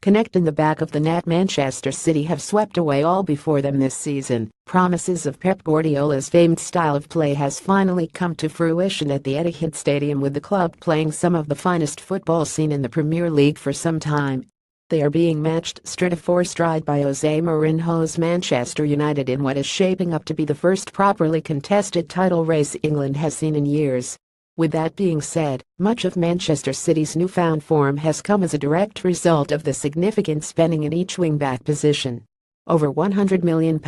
connect in the back of the net. Manchester City have swept away all before them this season. Promises of Pep Guardiola's famed style of play has finally come to fruition at the Etihad Stadium, with the club playing some of the finest football seen in the Premier League for some time. They are being matched stride for stride by Jose Mourinho's Manchester United in what is shaping up to be the first properly contested title race England has seen in years. With that being said, much of Manchester City's newfound form has come as a direct result of the significant spending in each wing-back position. Over £100 million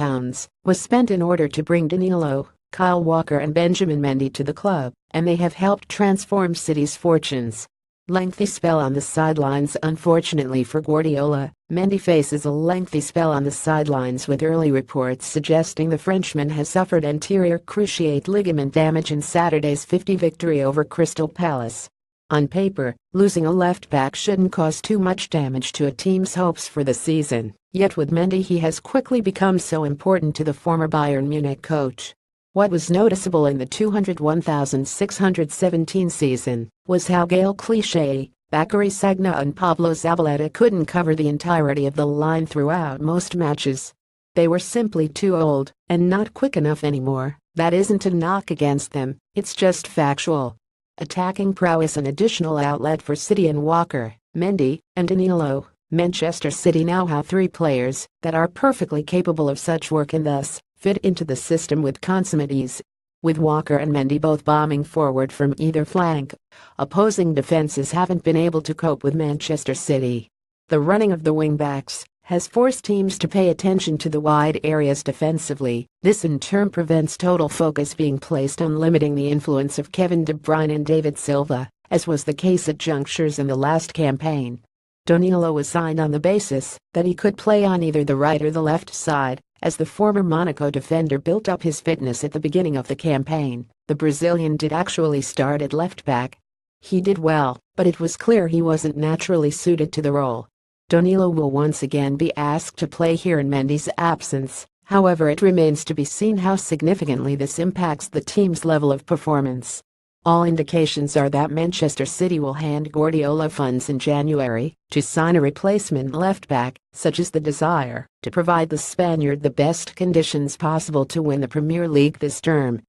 was spent in order to bring Danilo, Kyle Walker and Benjamin Mendy to the club, and they have helped transform City's fortunes. Lengthy spell on the sidelines. Unfortunately for Guardiola, Mendy faces a lengthy spell on the sidelines, with early reports suggesting the Frenchman has suffered anterior cruciate ligament damage in Saturday's 50 victory over Crystal Palace. On paper, losing a left-back shouldn't cause too much damage to a team's hopes for the season, yet with Mendy he has quickly become so important to the former Bayern Munich coach. What was noticeable in the 201,617 season was how Gaël Clichy, Bakary Sagna and Pablo Zabaleta couldn't cover the entirety of the line throughout most matches. They were simply too old and not quick enough anymore. That isn't a knock against them, it's just factual. Attacking prowess, an additional outlet for City and Walker, Mendy, and Danilo. Manchester City now have three players that are perfectly capable of such work and thus fit into the system with consummate ease. With Walker and Mendy both bombing forward from either flank, opposing defenses haven't been able to cope with Manchester City. The running of the wing-backs has forced teams to pay attention to the wide areas defensively. This in turn prevents total focus being placed on limiting the influence of Kevin De Bruyne and David Silva, as was the case at junctures in the last campaign. Danilo was signed on the basis that he could play on either the right or the left side. As the former Monaco defender built up his fitness at the beginning of the campaign, the Brazilian did actually start at left-back. He did well, but it was clear he wasn't naturally suited to the role. Danilo will once again be asked to play here in Mendy's absence. However, it remains to be seen how significantly this impacts the team's level of performance. All indications are that Manchester City will hand Guardiola funds in January to sign a replacement left-back, such as the desire to provide the Spaniard the best conditions possible to win the Premier League this term.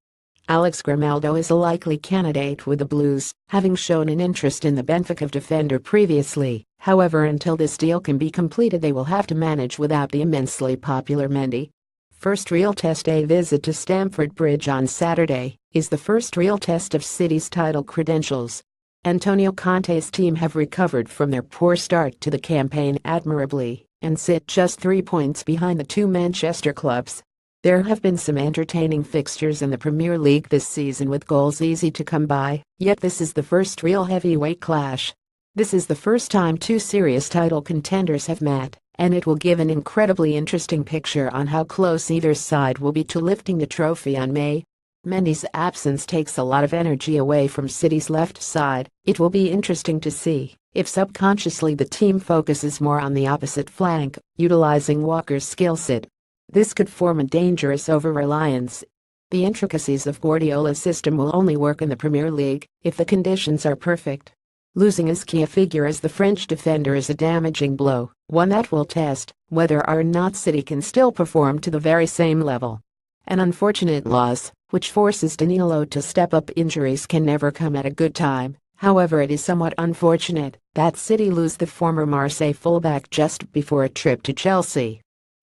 Alex Grimaldo is a likely candidate with the Blues, having shown an interest in the Benfica defender previously. However, until this deal can be completed, they will have to manage without the immensely popular Mendy. First real test. A visit to Stamford Bridge on Saturday is the first real test of City's title credentials. Antonio Conte's team have recovered from their poor start to the campaign admirably and sit just 3 points behind the two Manchester clubs. There have been some entertaining fixtures in the Premier League this season with goals easy to come by, yet this is the first real heavyweight clash. This is the first time two serious title contenders have met, and it will give an incredibly interesting picture on how close either side will be to lifting the trophy on May. Mendy's absence takes a lot of energy away from City's left side. It will be interesting to see if subconsciously the team focuses more on the opposite flank, utilizing Walker's skill set. This could form a dangerous over-reliance. The intricacies of Guardiola's system will only work in the Premier League if the conditions are perfect. Losing as key a figure as the French defender is a damaging blow, one that will test whether or not City can still perform to the very same level. An unfortunate loss, which forces Danilo to step up. Injuries can never come at a good time. However, it is somewhat unfortunate that City lose the former Marseille fullback just before a trip to Chelsea.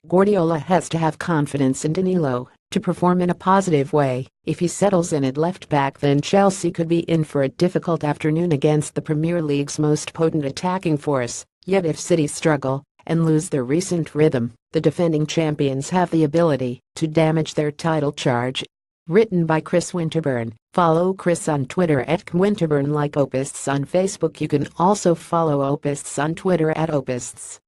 Guardiola has to have confidence in Danilo to perform in a positive way. If he settles in at left-back, then Chelsea could be in for a difficult afternoon against the Premier League's most potent attacking force. Yet if City struggle and lose their recent rhythm, the defending champions have the ability to damage their title charge. Written by Chris Winterburn. Follow Chris on Twitter @Winterburn, like Opists on Facebook. You can also follow Opists on Twitter @Opists.